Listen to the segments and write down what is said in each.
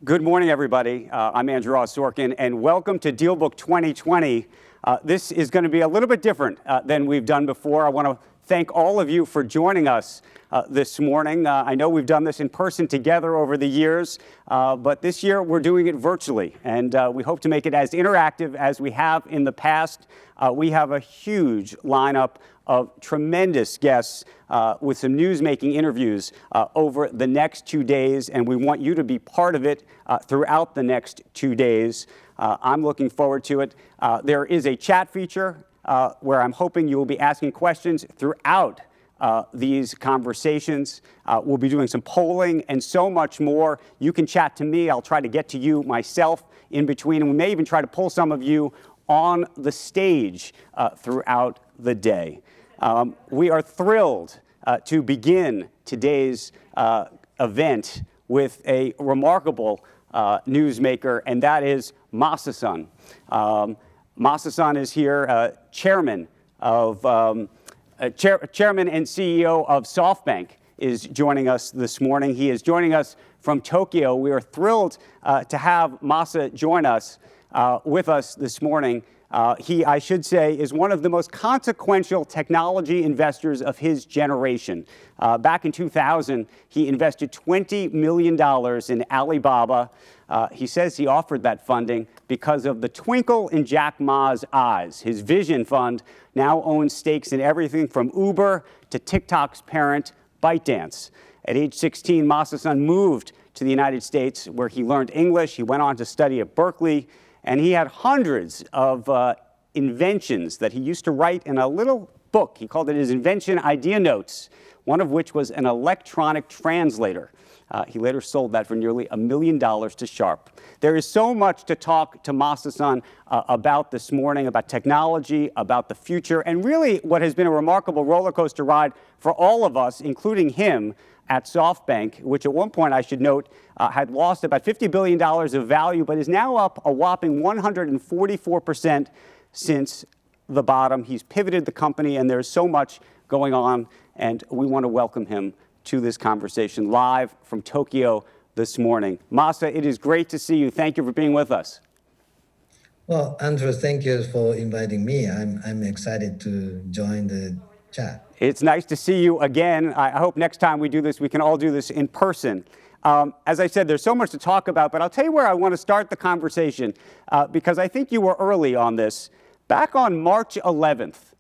Good morning, everybody. I'm Andrew Ross Sorkin, and welcome to DealBook 2020. This is going to be a little bit different than we've done before. I want to thank all of you for joining us this morning. I know we've done this in person together over the years, but this year we're doing it virtually, and we hope to make it as interactive as we have in the past. We have a huge lineup of tremendous guests with some news-making interviews over the next 2 days, and we want you to be part of it throughout the next 2 days. I'm looking forward to it. There is a chat feature where I'm hoping you will be asking questions throughout these conversations. We'll be doing some polling and so much more. You can chat to me. I'll try to get to you myself in between, and we may even try to pull some of you on the stage throughout the day. We are thrilled to begin today's event with a remarkable newsmaker, and that is Masayoshi Son. Masayoshi Son is here, chairman and CEO of Softbank is joining us this morning. He is joining us from Tokyo. We are thrilled to have Masa join us with us this morning. He, I should say, is one of the most consequential technology investors of his generation. Back in 2000, he invested $20 million in Alibaba. He says he offered that funding because of the twinkle in Jack Ma's eyes. His Vision Fund now owns stakes in everything from Uber to TikTok's parent, ByteDance. At age 16, Masayoshi Son moved to the United States, where he learned English. He went on to study at Berkeley. And he had hundreds of inventions that he used to write in a little book. He called it his invention idea notes, one of which was an electronic translator. He later sold that for nearly $1 million to Sharp. There is so much to talk to Masayoshi Son about this morning, about technology, about the future, and really what has been a remarkable roller coaster ride for all of us, including him, at Softbank, which at one point, I should note, had lost about $50 billion of value, but is now up a whopping 144% since the bottom. He's pivoted the company, and there's so much going on, and we want to welcome him to this conversation live from Tokyo this morning. Masa, it is great to see you. Thank you for being with us. Well, Andrew, thank you for inviting me. I'm excited to join the chat. It's nice to see you again. I hope next time we do this, we can all do this in person. As I said, there's so much to talk about, but I'll tell you where I want to start the conversation because I think you were early on this. Back on March 11th,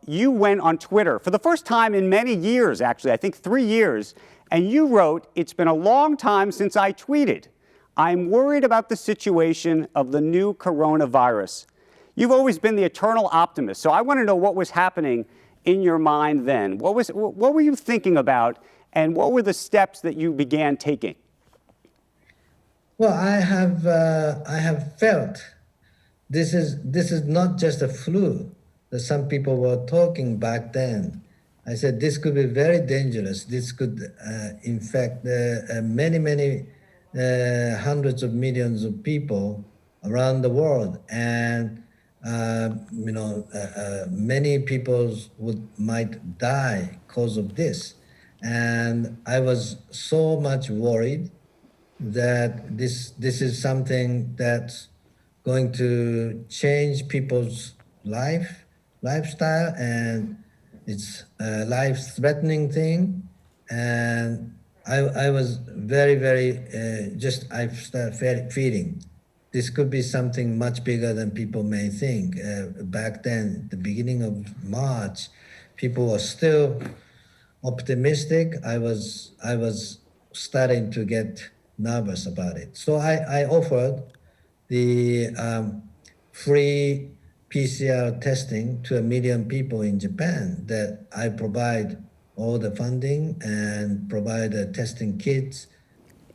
you went on Twitter for the first time in many years, actually, I think 3 years, and you wrote, "It's been a long time since I tweeted. I'm worried about the situation of the new coronavirus." You've always been the eternal optimist, so I want to know what was happening in your mind then. What were you thinking about, and what were the steps that you began taking? Well, I have felt this is not just a flu that some people were talking back then. I said this could be very dangerous. This could infect many hundreds of millions of people around the world, and many people might die because of this. And I was so much worried that this is something that's going to change people's lifestyle, and it's a life-threatening thing. And I was very I started feeling this could be something much bigger than people may think. Back then, the beginning of March, people were still optimistic. I was starting to get nervous about it. So I offered the free PCR testing to 1 million people in Japan, that I provide all the funding and provide the testing kits.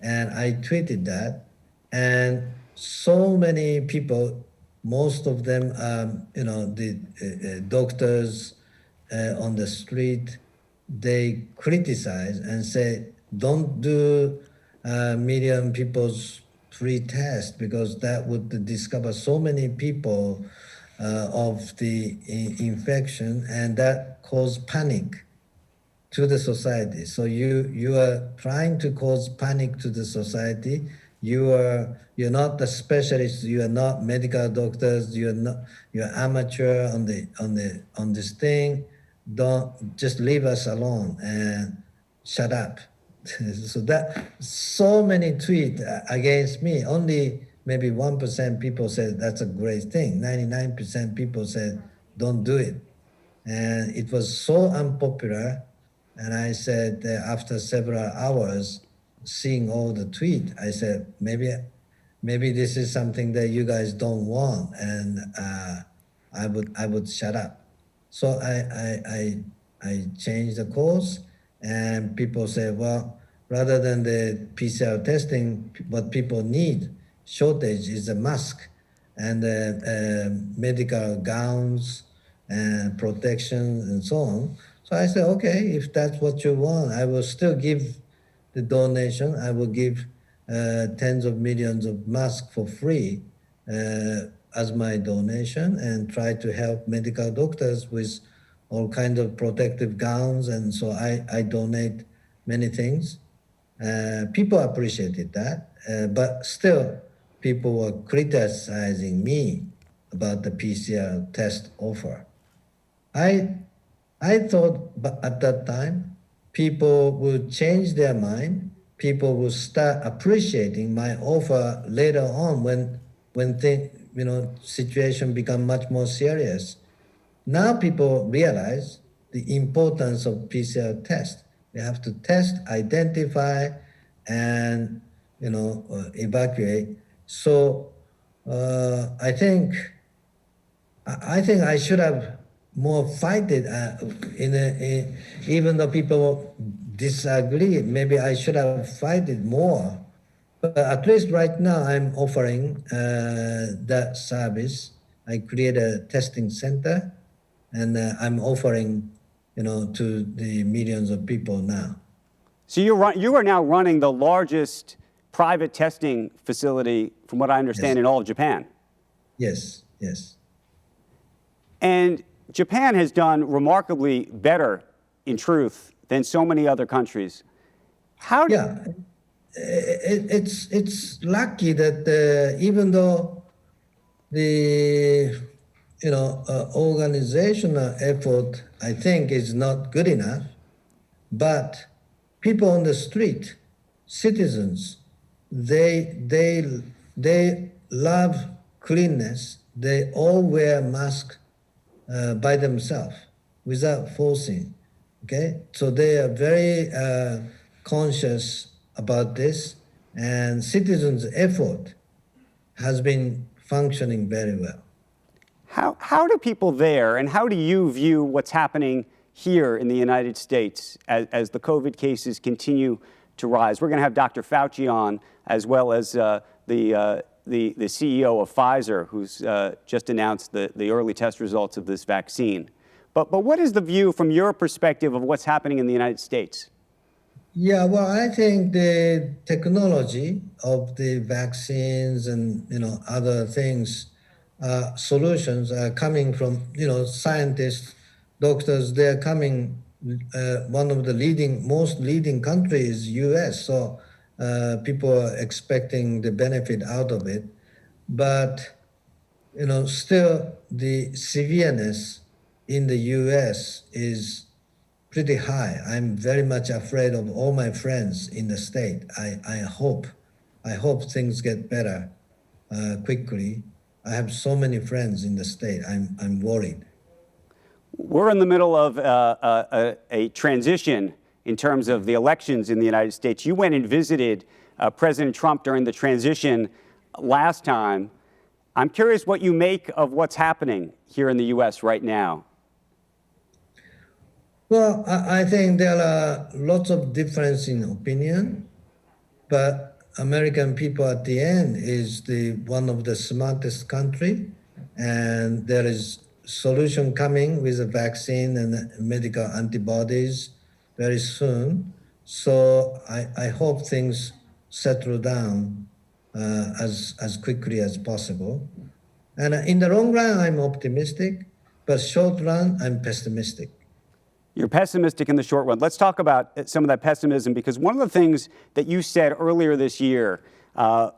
And I tweeted that. And so many people, most of them, the doctors on the street, they criticize and say, don't do 1 million people's free test, because that would discover so many people of the infection, and that caused panic to the society. So you are trying to cause panic to the society You're not the specialist. You are not medical doctors. You're amateur on this thing. Don't just leave us alone and shut up. So many tweets against me. Only maybe 1% people said that's a great thing. 99% people said don't do it. And it was so unpopular. And I said, after several hours, seeing all the tweet, I said, maybe this is something that you guys don't want, and I would shut up. So I changed the course, and people say, well, rather than the PCR testing, what people need shortage is a mask and medical gowns and protection and so on. So I said, okay, if that's what you want, I will still give the donation. I will give tens of millions of masks for free as my donation, and try to help medical doctors with all kinds of protective gowns. And so I donate many things. People appreciated that, but still people were criticizing me about the PCR test offer. I thought at that time people would change their mind. People would start appreciating my offer later on when situation become much more serious. Now people realize the importance of PCR test. We have to test, identify, and evacuate. So I think I should have more fight it even though people disagree. Maybe I should have fight it more. But at least right now I'm offering that service. I create a testing center, and I'm offering to the millions of people now. So you are now running the largest private testing facility, from what I understand, Yes. in all of Japan. Yes, yes. And Japan has done remarkably better, in truth, than so many other countries. Yeah, it's lucky that even though the organizational effort, I think, is not good enough, but people on the street, citizens, they love cleanness. They all wear masks by themselves without forcing. Okay, so they are very conscious about this, and citizens' effort has been functioning very well. How do people there, and how do you view what's happening here in the United States as the COVID cases continue to rise? We're going to have Dr. Fauci on, as well as the CEO of Pfizer, who's just announced the early test results of this vaccine. But what is the view from your perspective of what's happening in the United States? Yeah, well, I think the technology of the vaccines and other things, solutions are coming from scientists, doctors. They're coming. One of the most leading countries, U.S. So people are expecting the benefit out of it, but still the severeness in the U.S. is pretty high. I'm very much afraid of all my friends in the state. I hope things get better quickly. I have so many friends in the state. I'm worried. We're in the middle of a transition in terms of the elections in the United States. You went and visited President Trump during the transition last time. I'm curious what you make of what's happening here in the U.S. right now. Well, I think there are lots of difference in opinion, but American people at the end is one of the smartest country, and there is solution coming with a vaccine and medical antibodies very soon. So I hope things settle down as quickly as possible. And in the long run, I'm optimistic, but short run, I'm pessimistic. You're pessimistic in the short run. Let's talk about some of that pessimism, because one of the things that you said earlier this year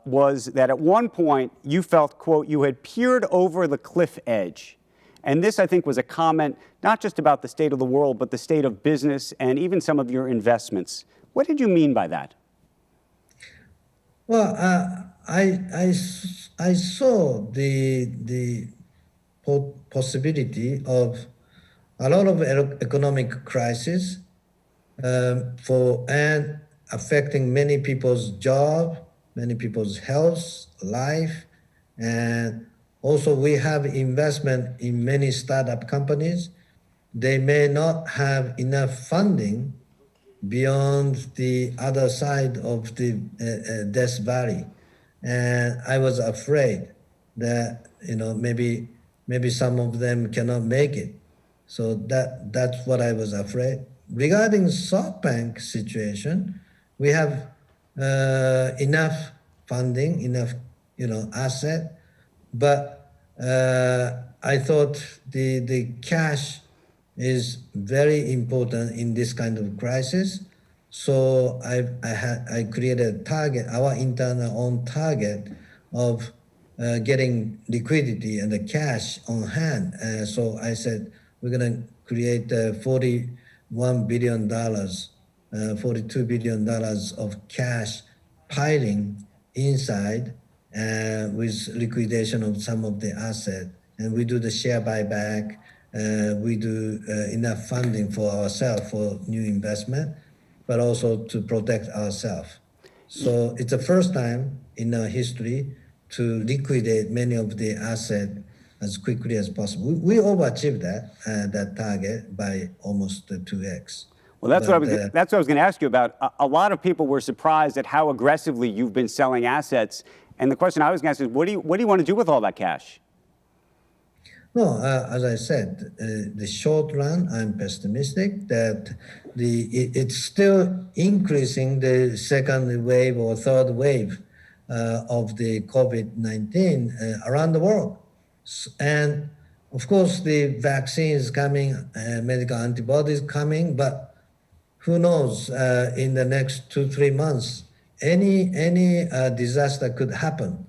was that at one point you felt, quote, you had peered over the cliff edge. And this, I think, was a comment not just about the state of the world, but the state of business and even some of your investments. What did you mean by that? Well, I saw the possibility of a lot of economic crisis and affecting many people's job, many people's health, life, and also we have investment in many startup companies. They may not have enough funding beyond the other side of the Death Valley, and I was afraid that maybe some of them cannot make it. So that's what I was afraid. Regarding Softbank situation, we have enough funding, enough asset, but I thought the cash is very important in this kind of crisis. So I created a target, our internal own target of getting liquidity and the cash on hand. So I said we're going to create $41 billion, $42 billion of cash piling inside with liquidation of some of the asset. And we do the share buyback. We do enough funding for ourselves for new investment, but also to protect ourselves. So it's the first time in our history to liquidate many of the assets as quickly as possible. We overachieved that target by almost 2x. Well, that's what I was going to ask you about. A lot of people were surprised at how aggressively you've been selling assets. And the question I was going to ask is, what do you want to do with all that cash? No, as I said, the short run, I'm pessimistic that it's still increasing the second wave or third wave of the COVID-19 around the world. And of course, the vaccine is coming, medical antibodies coming, but who knows, in the next 2-3 months, any disaster could happen.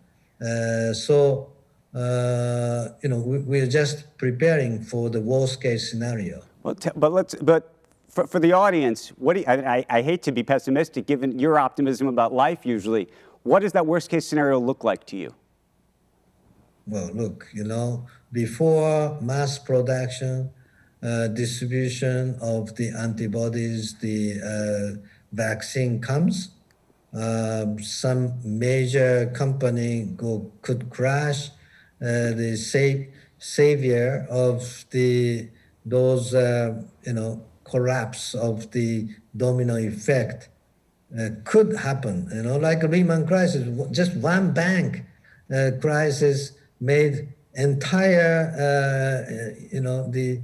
So we're just preparing for the worst case scenario. Well, but for the audience, I hate to be pessimistic given your optimism about life usually. What does that worst case scenario look like to you? Well, look, before mass production, distribution of the antibodies, the vaccine comes, some major company could crash. The savior of those collapse of the domino effect could happen. Like a Lehman crisis, just one bank crisis made entire the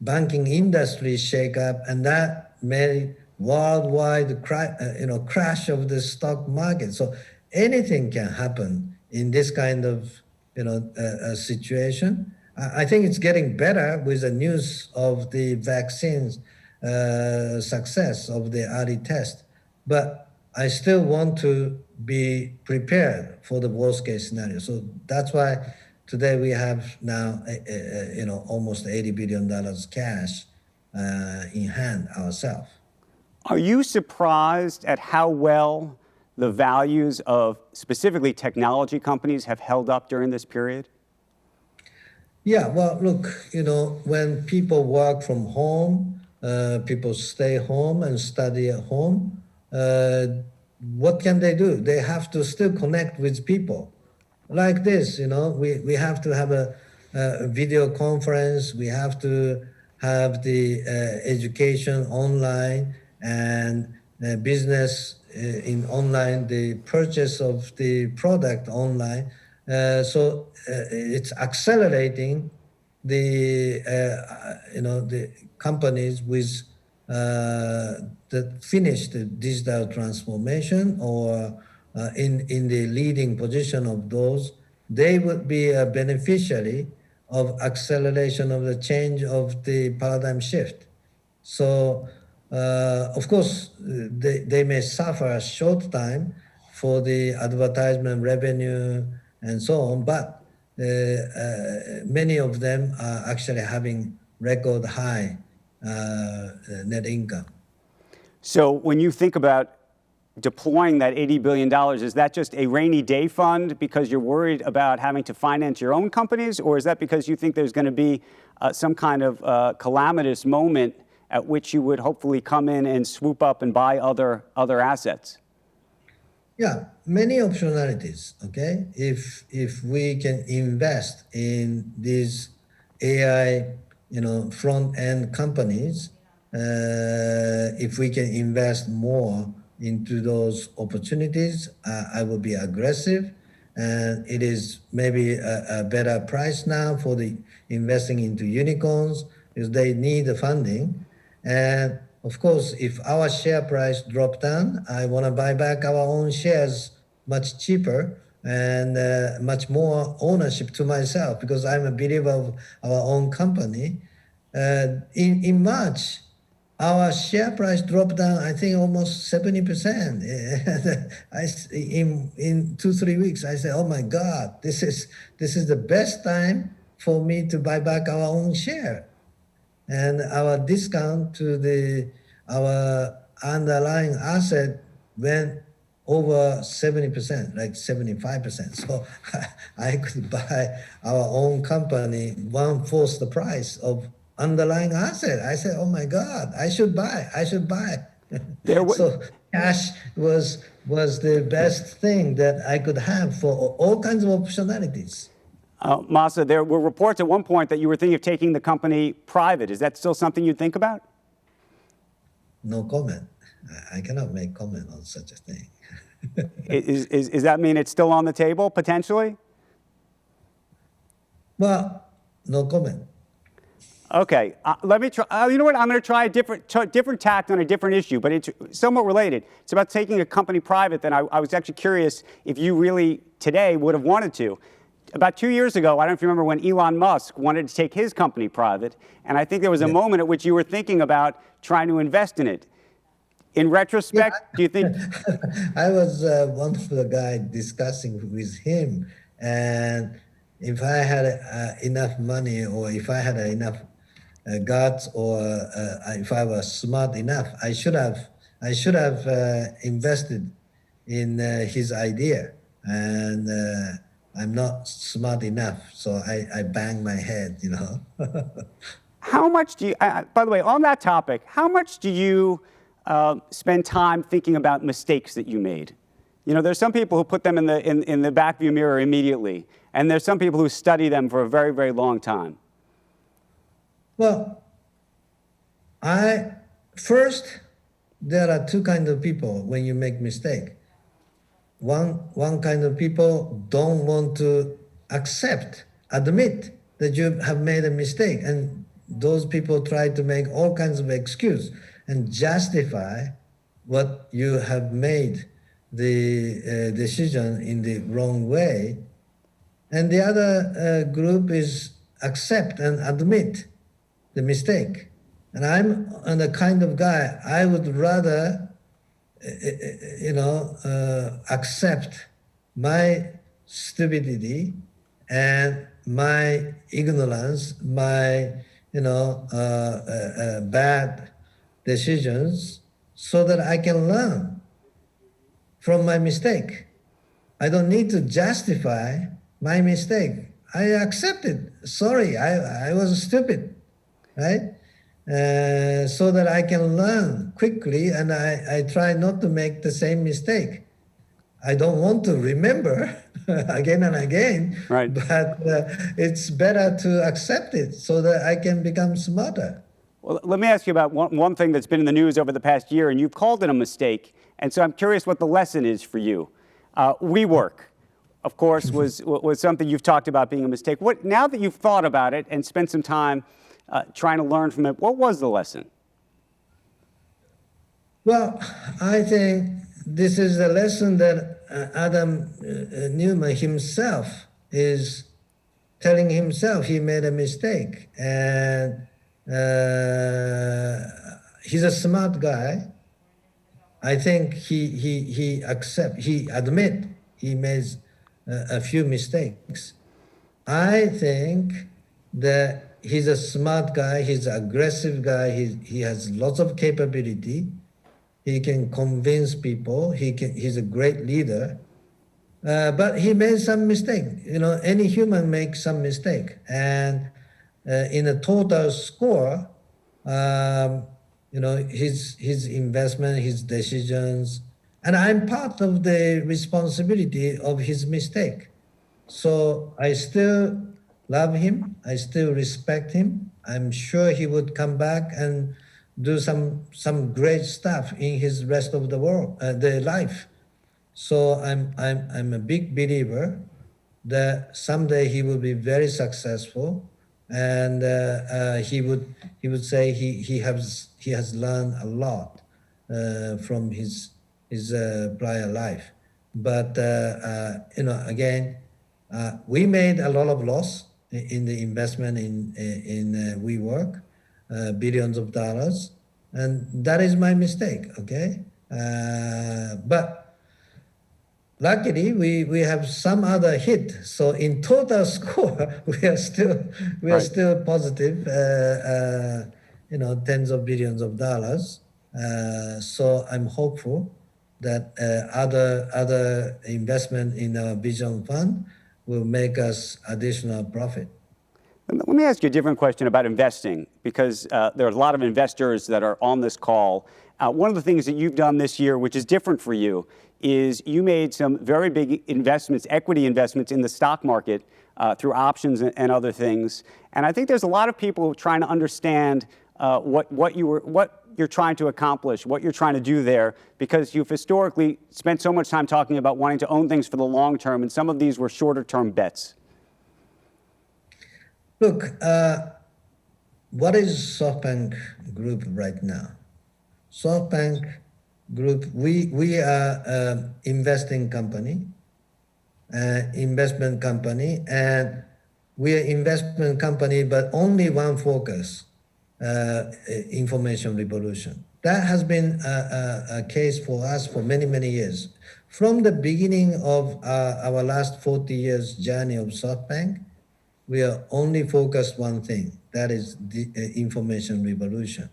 banking industry shake up, and that made worldwide crash of the stock market. So anything can happen in this kind of situation. I think it's getting better with the news of the vaccines success of the early test, but I still want to be prepared for the worst case scenario. So that's why today we have now almost $80 billion cash in hand ourselves. Are you surprised at how well the values of specifically technology companies have held up during this period? Yeah, well, look, when people work from home, people stay home and study at home, what can they do? They have to still connect with people. Like this, we have to have a video conference, we have to have the education online and business in online, the purchase of the product online. So it's accelerating the the companies with that finished the digital transformation or in the leading position of those. They would be a beneficiary of acceleration of the change of the paradigm shift. So of course they may suffer a short time for the advertisement revenue and so on, but many of them are actually having record high net income. So when you think about deploying that $80 billion, is that just a rainy day fund because you're worried about having to finance your own companies, or is that because you think there's going to be some kind of calamitous moment at which you would hopefully come in and swoop up and buy other assets? Yeah, many optionalities, okay? If we can invest in these AI, front-end companies, if we can invest more into those opportunities, I will be aggressive. And it is maybe a better price now for the investing into unicorns because they need the funding. And of course, if our share price drop down, I want to buy back our own shares much cheaper and much more ownership to myself because I'm a believer of our own company. In March, our share price dropped down, I think, almost 70%. In 2-3 weeks, I said, "Oh my God, this is the best time for me to buy back our own share." And our discount to our underlying asset went over 70%, like 75%. So I could buy our own company 1/4 the price of underlying asset. I said, "Oh my God, I should buy." So cash was the best thing that I could have for all kinds of optionalities. Masa, there were reports at one point that you were thinking of taking the company private. Is that still something you'd think about? No comment. I cannot make comment on such a thing. Does that mean it's still on the table, potentially? Well, no comment. Okay, let me try. You know what? I'm going to try a different tact on a different issue, but it's somewhat related. It's about taking a company private. And I was actually curious if you really today would have wanted to. About 2 years ago, I don't know if you remember when Elon Musk wanted to take his company private, and I think there was a moment at which you were thinking about trying to invest in it. In retrospect, do you think? I was one of the guys discussing with him, and if I had enough money, or if I had enough guts, or if I was smart enough, I should have invested in his idea, and I'm not smart enough, so I bang my head, How much do you? By the way, on that topic, how much do you spend time thinking about mistakes that you made? There's some people who put them in the backview mirror immediately, and there's some people who study them for a very, very long time. Well, first, there are two kinds of people when you make mistake. One kind of people don't want to admit that you have made a mistake, and those people try to make all kinds of excuse and justify what you have made the decision in the wrong way. And the other group is accept and admit the mistake. And I'm the kind of guy, I would rather accept my stupidity and my ignorance, my bad decisions, so that I can learn from my mistake. I don't need to justify my mistake. I accept it. Sorry, I was stupid, right? So that I can learn quickly, and I try not to make the same mistake. I don't want to remember again and again, right. But it's better to accept it so that I can become smarter. Well, let me ask you about one thing that's been in the news over the past year, and you've called it a mistake, and so I'm curious what the lesson is for you. WeWork, of course, was something you've talked about being a mistake. Now that you've thought about it and spent some time trying to learn from it, what was the lesson? Well, I think this is a lesson that Adam Newman himself is telling himself he made a mistake. And he's a smart guy. I think he admit he made a few mistakes. I think that he's a smart guy, he's an aggressive guy, he has lots of capability. He can convince people, he's a great leader. But he made some mistake. Any human makes some mistake. And in a total score, his investment, his decisions, and I'm part of the responsibility of his mistake. So I still love him. I still respect him. I'm sure he would come back and do some great stuff in his rest of the life. So I'm a big believer that someday he will be very successful, and he would say he has learned a lot from his prior life. But again, we made a lot of loss in the investment in WeWork, billions of dollars, and that is my mistake. Okay, but luckily, we have some other hit. So in total score, we are still positive. Tens of billions of dollars. So I'm hopeful that other investment in our vision fund will make us additional profit. Let me ask you a different question about investing, because there are a lot of investors that are on this call. One of the things that you've done this year, which is different for you, is you made some very big investments, equity investments in the stock market through options and other things. And I think there's a lot of people trying to understand what you're trying to accomplish, what you're trying to do there, because you've historically spent so much time talking about wanting to own things for the long term, and some of these were shorter term bets. Look, what is Softbank Group right now? Softbank Group, we are investment company, and we are investment company, but only one focus, information revolution. That has been a case for us for many, many years. From the beginning of our last 40 years journey of Softbank, we are only focused one thing, that is the information revolution.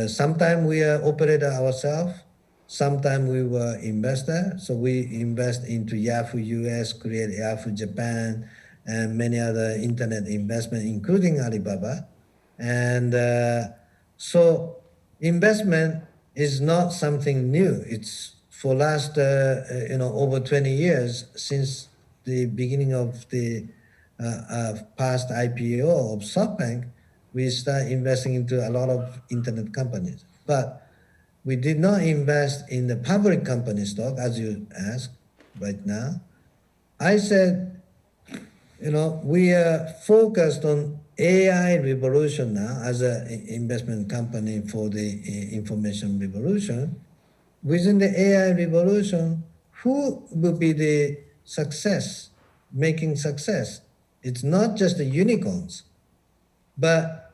Sometimes we are operator ourselves, sometimes we were investor. So we invest into Yahoo US, create Yahoo Japan, and many other internet investment, including Alibaba. And so investment is not something new. It's for last over 20 years since the beginning of the past IPO of SoftBank, we start investing into a lot of internet companies. But we did not invest in the public company stock, as you asked right now. I said, we are focused on AI revolution now as an investment company for the information revolution. Within the AI revolution, who will be the making success? It's not just the unicorns, but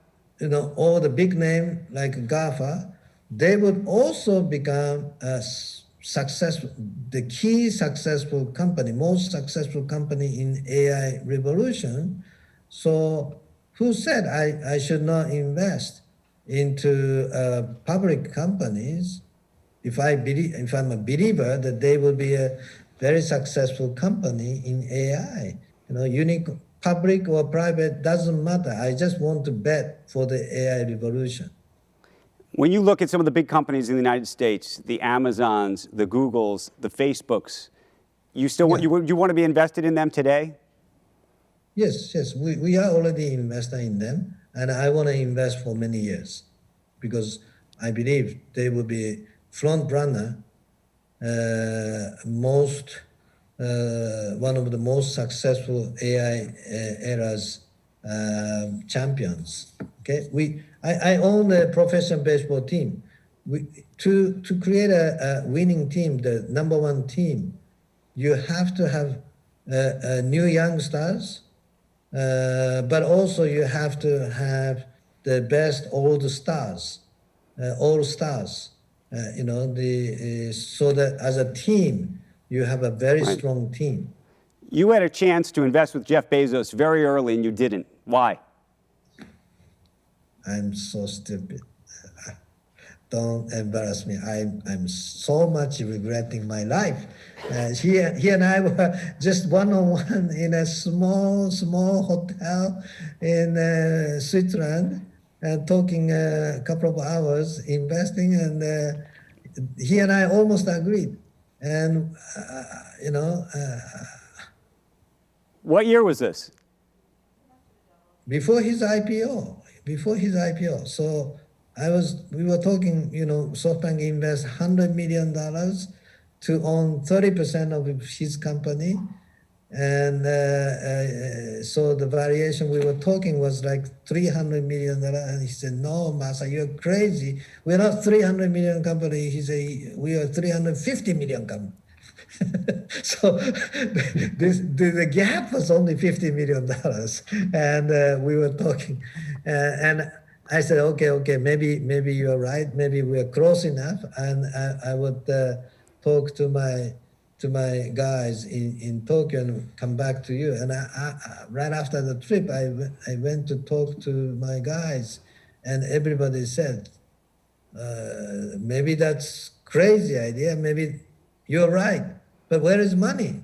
all the big name like GAFA, they would also become the key successful company, most successful company in AI revolution. So who said I should not invest into public companies if I'm a believer that they will be a very successful company in AI? Public or private doesn't matter. I just want to bet for the AI revolution. When you look at some of the big companies in the United States, the Amazons, the Googles, the Facebooks, you want to be invested in them today? Yes. We are already invested in them, and I want to invest for many years because I believe they will be front runner, one of the most successful AI era's champions. Okay, I own a professional baseball team. To create a winning team, the number one team, you have to have new young stars, but also you have to have the best all stars. So that as a team, you have a very Right. strong team. You had a chance to invest with Jeff Bezos very early, and you didn't. Why? I'm so stupid. Don't embarrass me. I'm so much regretting my life. He and I were just one-on-one in a small hotel in Switzerland, talking a couple of hours, investing, and he and I almost agreed. And What year was this? before his IPO. So we were talking, Softbank invest $100 million to own 30% of his company. And so the valuation we were talking was like $300 million. And he said, no, Masa, you're crazy. We're not 300 million company. He said, we are 350 million company. So the gap was only $50 million. And we were talking. And I said, okay, maybe you're right. Maybe we're close enough. And I would talk to my guys in Tokyo and come back to you. And right after the trip, I went to talk to my guys, and everybody said, maybe that's crazy idea. Maybe you're right, but where is money?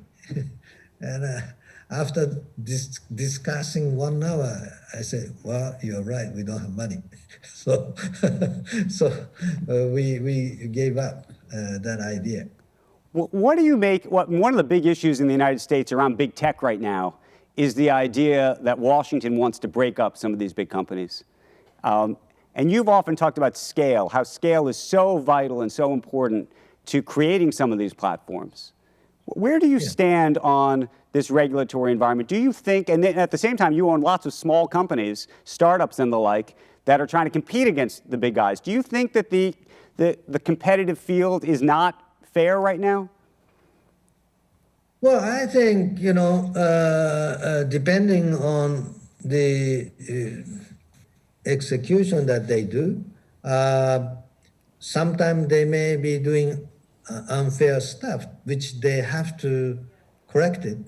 And after discussing 1 hour, I said, well, you're right. We don't have money. So we gave up that idea. What do you make? One of the big issues in the United States around big tech right now is the idea that Washington wants to break up some of these big companies. And you've often talked about scale, how scale is so vital and so important to creating some of these platforms. Where do you stand on this regulatory environment? Do you think, and at the same time, you own lots of small companies, startups and the like, that are trying to compete against the big guys. Do you think that the competitive field is not fair right now? Well, I think, depending on the execution that they do, sometimes they may be doing unfair stuff, which they have to correct it.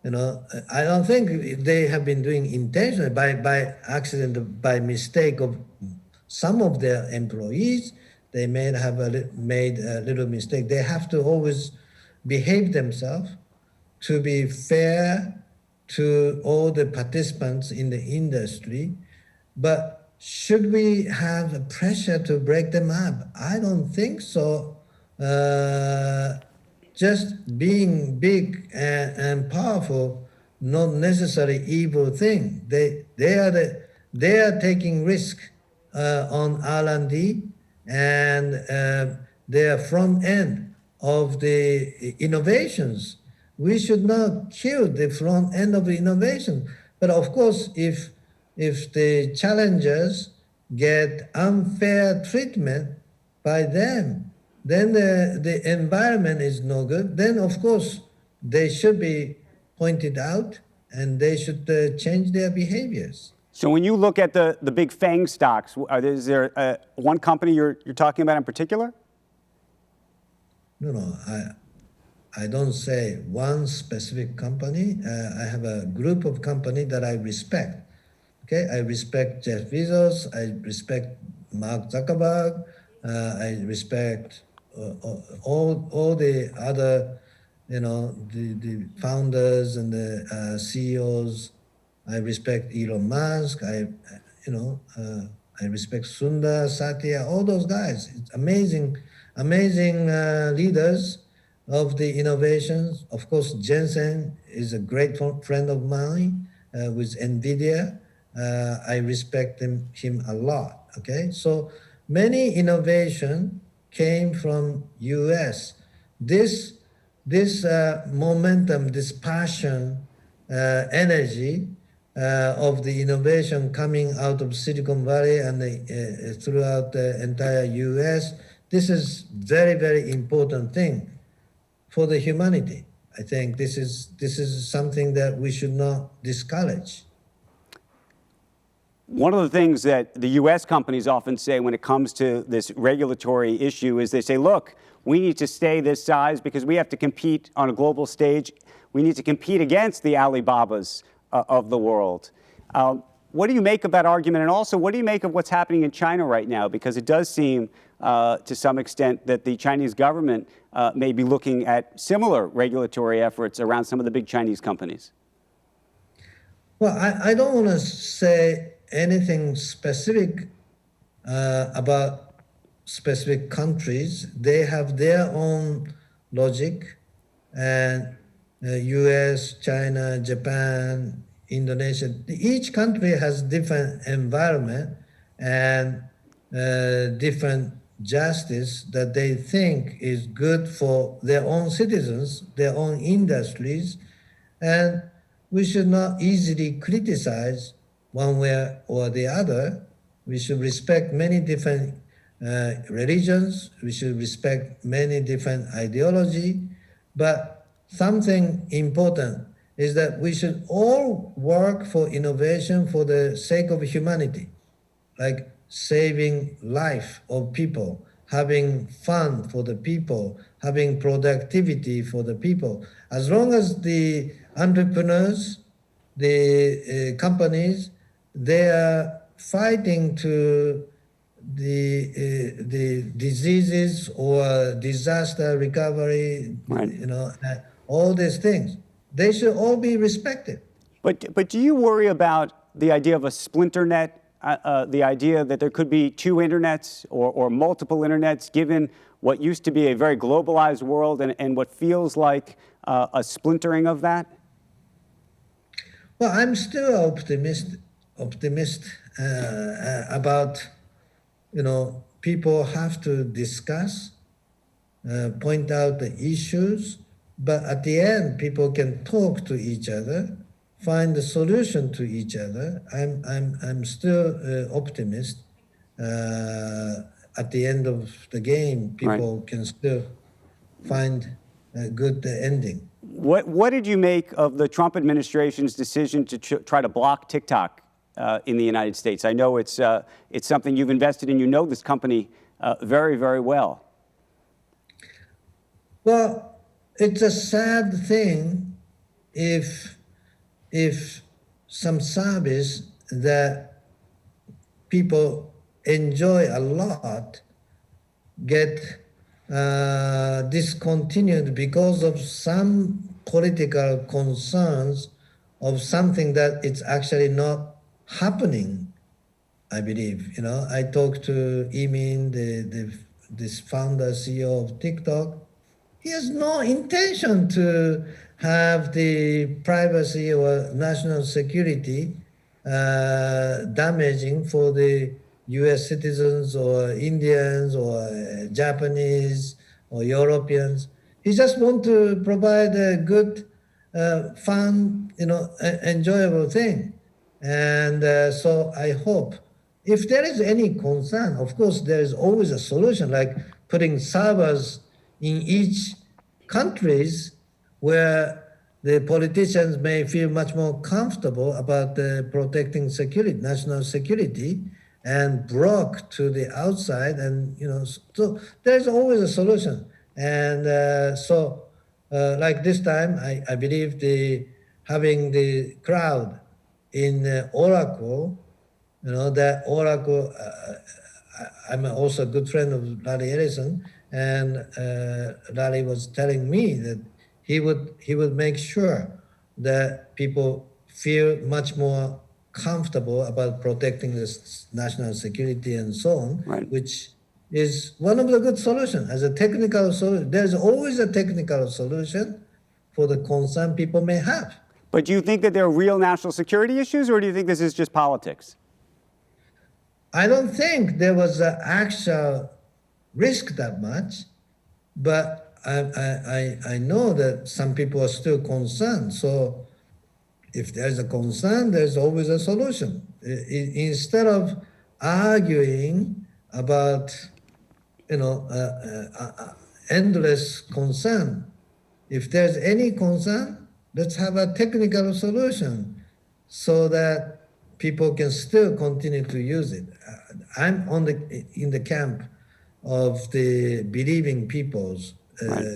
I don't think they have been doing intentionally by accident, by mistake of some of their employees. They may have made a little mistake. They have to always behave themselves to be fair to all the participants in the industry. But should we have a pressure to break them up? I don't think so. Just being big and powerful, not necessarily evil thing. They are taking risk on R&D, and they are front end of the innovations. We should not kill the front end of the innovation. But of course, if the challengers get unfair treatment by them, then the environment is no good. Then, of course, they should be pointed out, and they should change their behaviors. So when you look at the big FANG stocks, is there one company you're talking about in particular? No, I don't say one specific company. I have a group of companies that I respect. Okay, I respect Jeff Bezos. I respect Mark Zuckerberg. I respect all the other, the founders and the CEOs. I respect Elon Musk. I respect Sundar, Satya, all those guys. It's amazing leaders of the innovations. Of course, Jensen is a great friend of mine with NVIDIA. I respect him a lot. Okay, so many innovation came from U.S. This momentum, this passion, energy of the innovation coming out of Silicon Valley and throughout the entire U.S. This is very, very important thing for the humanity. I think this is something that we should not discourage. One of the things that the U.S. companies often say when it comes to this regulatory issue is they say, look, we need to stay this size because we have to compete on a global stage. We need to compete against the Alibabas of the world. What do you make of that argument? And also, what do you make of what's happening in China right now? Because it does seem, to some extent, that the Chinese government may be looking at similar regulatory efforts around some of the big Chinese companies. Well, I don't want to say anything specific about specific countries. They have their own logic, and US, China, Japan, Indonesia, each country has different environment and different justice that they think is good for their own citizens, their own industries, and we should not easily criticize one way or the other. We should respect many different religions. We should respect many different ideology. But something important is that we should all work for innovation for the sake of humanity, like saving life of people, having fun for the people, having productivity for the people. As long as the entrepreneurs, the companies, they are fighting to the diseases or disaster recovery, Right. All these things, they should all be respected. But do you worry about the idea of a splinter net, the idea that there could be two internets or multiple internets, given what used to be a very globalized world and what feels like a splintering of that? Well, I'm still optimist about, people have to discuss, point out the issues, but at the end, people can talk to each other, find a solution to each other. I'm still optimist. At the end of the game, people Right. can still find a good ending. What did you make of the Trump administration's decision to try to block TikTok in the United States? I know it's something you've invested in. You know this company very, very well. Well, it's a sad thing if some service that people enjoy a lot get discontinued because of some political concerns of something that it's actually not happening, I believe. I talked to Emin, this founder, CEO of TikTok. He has no intention to have the privacy or national security damaging for the US citizens or Indians or Japanese or Europeans. He just wants to provide a good, fun, enjoyable thing. And so I hope if there is any concern, of course, there is always a solution, like putting servers in each countries where the politicians may feel much more comfortable about protecting security, national security, and block to the outside. And, so there's always a solution. And like this time, I believe having the crowd in Oracle, that Oracle, I'm also a good friend of Larry Ellison, and Larry was telling me that he would make sure that people feel much more comfortable about protecting this national security and so on, Right. which is one of the good solutions. As a technical solution, there's always a technical solution for the concern people may have. But do you think that there are real national security issues, or do you think this is just politics? I don't think there was an actual risk that much, but I know that some people are still concerned. So if there's a concern, there's always a solution. Instead of arguing about, endless concern, if there's any concern, let's have a technical solution so that people can still continue to use it. I'm in the camp of the believing people's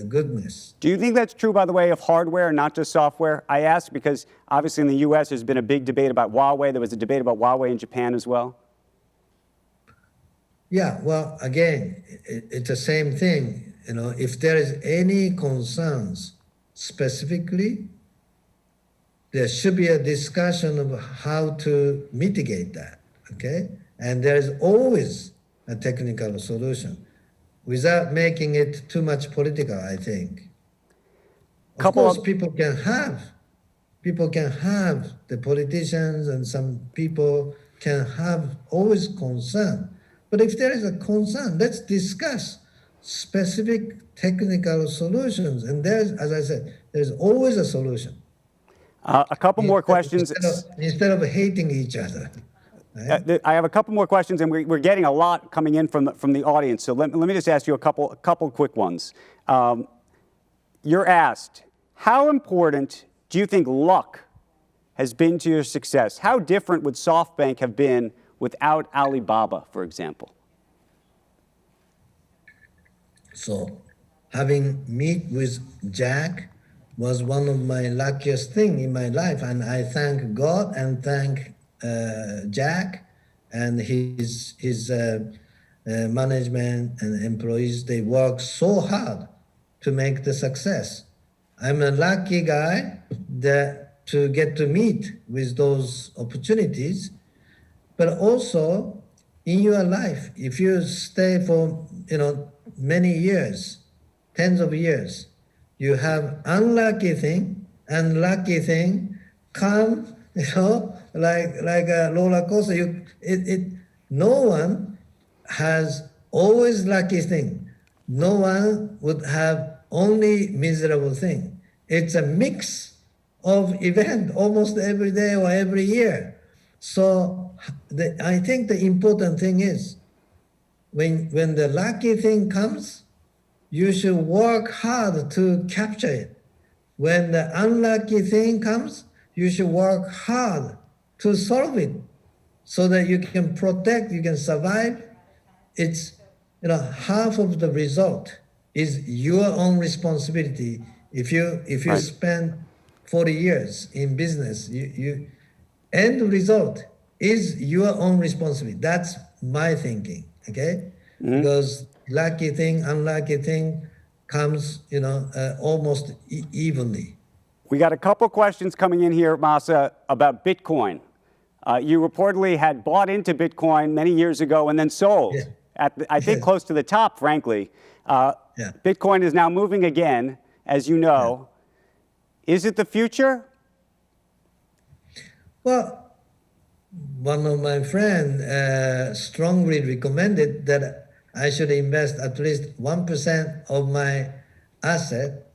goodness. Do you think that's true, by the way, of hardware, not just software? I ask because obviously in the U.S. there's been a big debate about Huawei. There was a debate about Huawei in Japan as well. Yeah, well, again, it's the same thing. You know, if there is any concerns specifically, there should be a discussion of how to mitigate that, okay? And there is always a technical solution without making it too much political, I think. Of course, people can have, the politicians and some people can have always concern. But if there is a concern, let's discuss specific technical solutions. And there's, as I said, there's always a solution. A couple more questions. Instead of hating each other. Right? I have a couple more questions, and we're getting a lot coming in from the audience. So let me just ask you a couple quick ones. You're asked, how important do you think luck has been to your success? How different would Softbank have been without Alibaba, for example? So having met with Jack was one of my luckiest things in my life. And I thank God and thank Jack and his management and employees. They work so hard to make the success. I'm a lucky guy to get to meet with those opportunities. But also in your life, if you stay for many years, tens of years, you have unlucky thing and lucky thing come, like a roller coaster. No one has always lucky thing. No one would have only miserable thing. It's a mix of event almost every day or every year. So I think the important thing is when the lucky thing comes, you should work hard to capture it. When the unlucky thing comes, you should work hard to solve it so that you can protect, you can survive. It's half of the result is your own responsibility. If you Right. spend 40 years in business, you end result is your own responsibility. That's my thinking, okay? Mm-hmm. Because lucky thing, unlucky thing comes, almost evenly. We got a couple questions coming in here, Masa, about Bitcoin. You reportedly had bought into Bitcoin many years ago and then sold at, I think, close to the top, frankly. Bitcoin is now moving again, as you know. Is it the future? Well, one of my friends strongly recommended that I should invest at least 1% of my asset,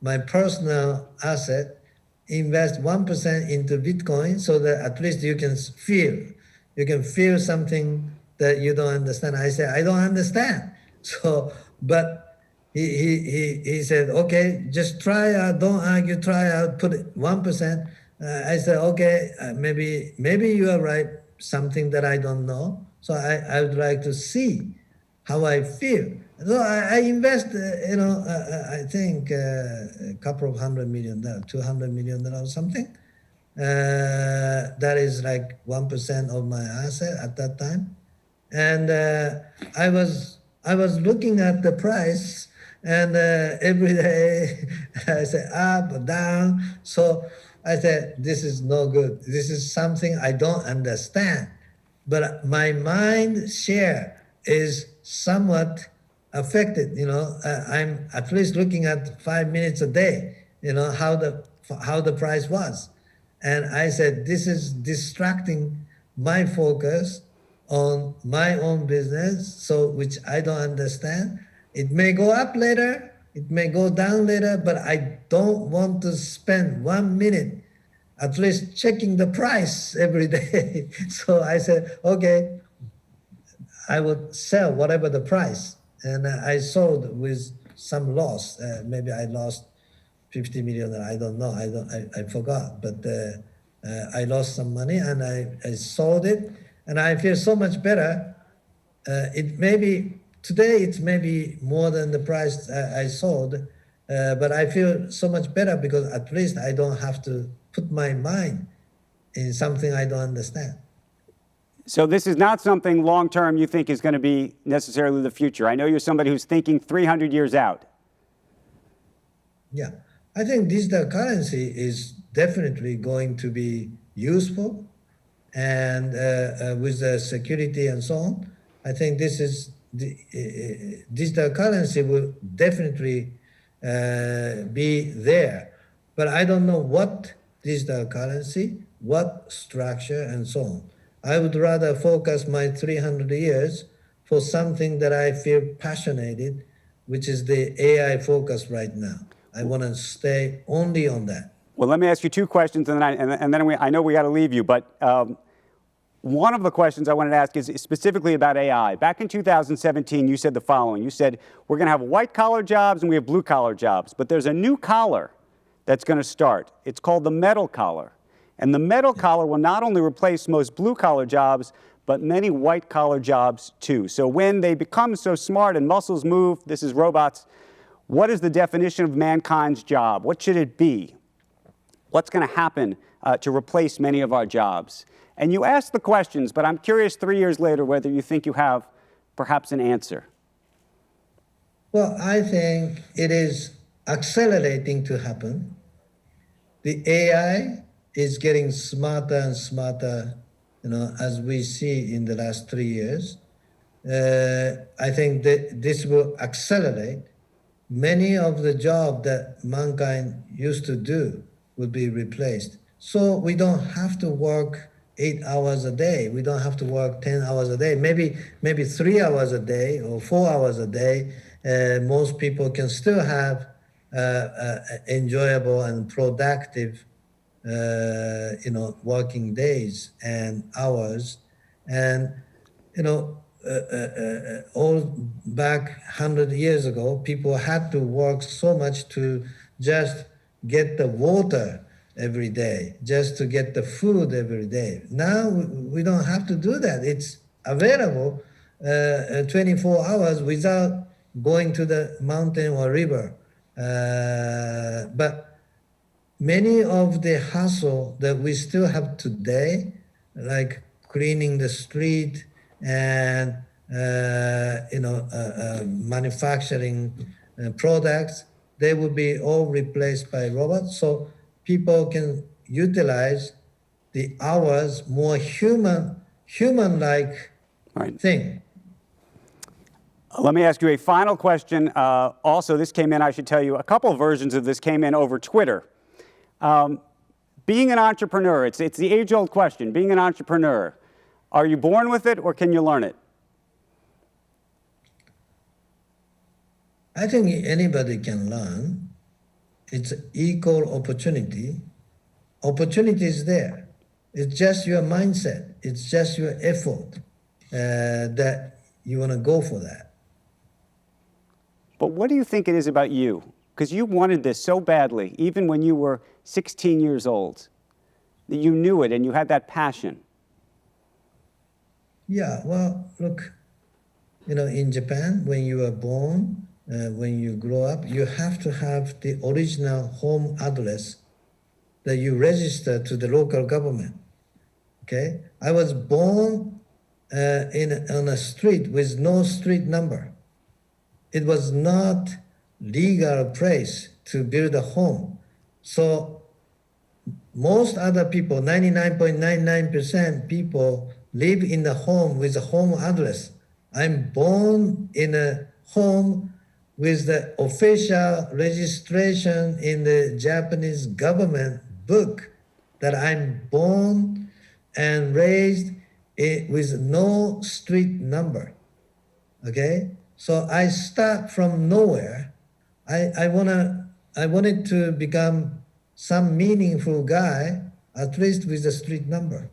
my personal asset, invest 1% into Bitcoin so that at least you can feel something that you don't understand. I said, I don't understand. So, but he said, okay, just try out, don't argue, try out, put it 1%. I said, okay, maybe you are right, something that I don't know. So I would like to see how I feel. So I invest, I think a couple of $100 million, $200 million or something. That is like 1% of my asset at that time. And I was looking at the price, and every day I said up, down. So I said, this is no good. This is something I don't understand. But my mind share is somewhat affected. I'm at least looking at 5 minutes a day, how the price was. And I said, this is distracting my focus on my own business, so which I don't understand. It may go up later, it may go down later, but I don't want to spend 1 minute at least checking the price every day. So I said, okay, I would sell whatever the price. And I sold with some loss. Maybe I lost 50 million, I don't know, I forgot. But I lost some money and I sold it, and I feel so much better. It may be today it's maybe more than the price I sold, but I feel so much better because at least I don't have to put my mind in something I don't understand. So this is not something long-term you think is going to be necessarily the future. I know you're somebody who's thinking 300 years out. Yeah, I think digital currency is definitely going to be useful, and with the security and so on, I think this is the digital currency will definitely be there. But I don't know what digital currency, what structure, and so on. I would rather focus my 300 years for something that I feel passionate, which is the AI focus right now. I want to stay only on that. Well, let me ask you two questions, and then I know we got to leave you, but one of the questions I wanted to ask is specifically about AI. Back in 2017, you said the following. You said, we're going to have white-collar jobs and we have blue-collar jobs, but there's a new collar that's going to start. It's called the metal collar. And the metal collar will not only replace most blue-collar jobs, but many white-collar jobs too. So when they become so smart and muscles move, this is robots, what is the definition of mankind's job? What should it be? What's going to happen to replace many of our jobs? And you asked the questions, but I'm curious 3 years later whether you think you have perhaps an answer. Well, I think it is accelerating to happen. The AI is getting smarter and smarter, as we see in the last 3 years. I think that this will accelerate. Many of the jobs that mankind used to do will be replaced. So we don't have to work 8 hours a day. We don't have to work 10 hours a day. Maybe 3 hours a day or 4 hours a day. Most people can still have enjoyable and productive working days and hours. And, all back 100 years ago, people had to work so much to just get the water every day, just to get the food every day. Now we don't have to do that. It's available 24 hours without going to the mountain or river. But many of the hustle that we still have today, like cleaning the street and manufacturing products, they will be all replaced by robots. So people can utilize the hours more human-like thing. Let me ask you a final question. Also, this came in, I should tell you, a couple of versions of this came in over Twitter. Being an entrepreneur, it's the age-old question, being an entrepreneur, are you born with it or can you learn it? I think anybody can learn. It's equal opportunity. Opportunity is there. It's just your mindset. It's just your effort that you want to go for that. But what do you think it is about you? Because you wanted this so badly, even when you were 16 years old, that you knew it and you had that passion. Yeah, well, look, in Japan, when you are born, when you grow up, you have to have the original home address that you register to the local government. Okay, I was born on a street with no street number. It was not legal place to build a home. So most other people, 99.99% people, live in a home with a home address. I'm born in a home with the official registration in the Japanese government book that I'm born and raised with no street number. Okay, so I start from nowhere. I wanted to become some meaningful guy, at least with a street number.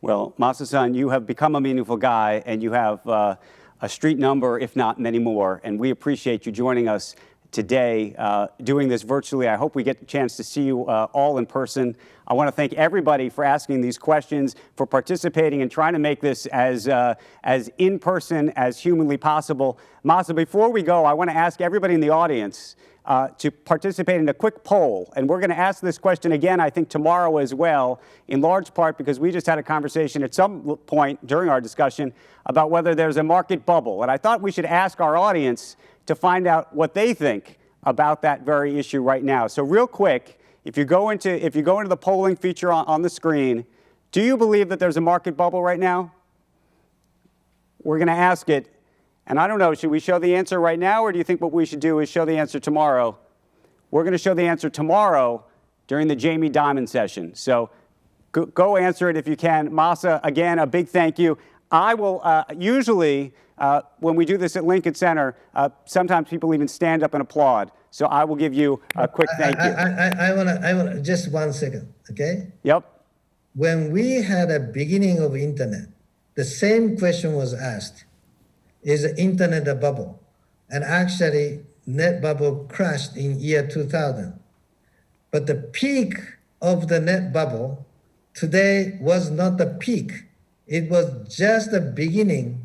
Well, Masa-san, you have become a meaningful guy, and you have a street number, if not many more, and we appreciate you joining us today doing this virtually. I hope we get the chance to see you all in person. I want to thank everybody for asking these questions, for participating and trying to make this as in person as humanly possible. Masa, before we go, I want to ask everybody in the audience to participate in a quick poll. And we're going to ask this question again, I think, tomorrow as well, in large part because we just had a conversation at some point during our discussion about whether there's a market bubble. And I thought we should ask our audience to find out what they think about that very issue right now. So real quick, if you go into the polling feature on the screen, do you believe that there's a market bubble right now? We're going to ask it. And I don't know, should we show the answer right now, or do you think what we should do is show the answer tomorrow? We're going to show the answer tomorrow during the Jamie Dimon session. So go answer it if you can. Masa, again, a big thank you. I will usually, when we do this at Lincoln Center, sometimes people even stand up and applaud. So I will give you a quick thank you. I want just 1 second, okay? Yep. When we had a beginning of internet, the same question was asked. Is the internet a bubble? And actually, net bubble crashed in year 2000. But the peak of the net bubble today was not the peak. It was just the beginning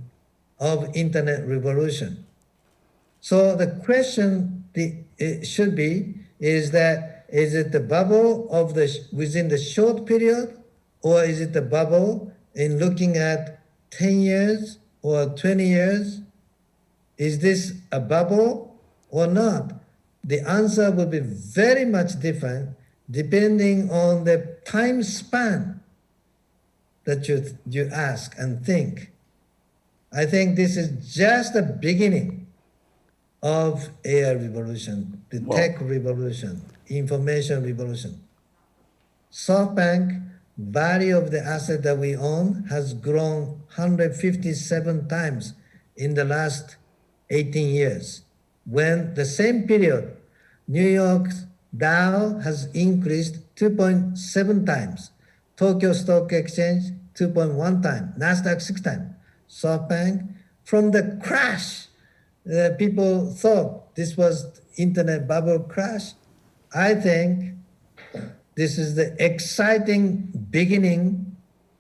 of internet revolution. So the question it should be is it the bubble of within the short period, or is it the bubble in looking at 10 years or 20 years? Is this a bubble or not? The answer will be very much different depending on the time span that you ask and think. I think this is just the beginning of AI revolution, the tech revolution, information revolution. Softbank value of the asset that we own has grown 157 times in the last 18 years. When the same period, New York's Dow has increased 2.7 times, Tokyo Stock Exchange 2.1 times, Nasdaq 6 times. Softbank, from the crash, people thought this was internet bubble crash. I think this is the exciting beginning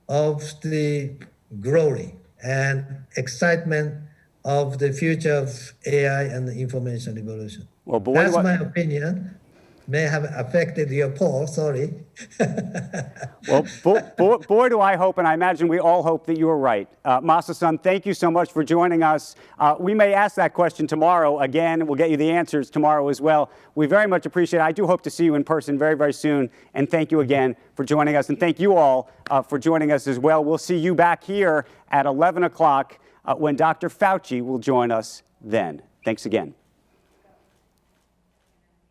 of the glory and excitement of the future of AI and the information revolution. Well, boy, that's my opinion. May have affected your poll, sorry. Well, boy, do I hope, and I imagine we all hope that you are right. Masa-san, thank you so much for joining us. We may ask that question tomorrow again. We'll get you the answers tomorrow as well. We very much appreciate it. I do hope to see you in person very, very soon. And thank you again for joining us. And thank you all for joining us as well. We'll see you back here at 11 o'clock when Dr. Fauci will join us then. Thanks again.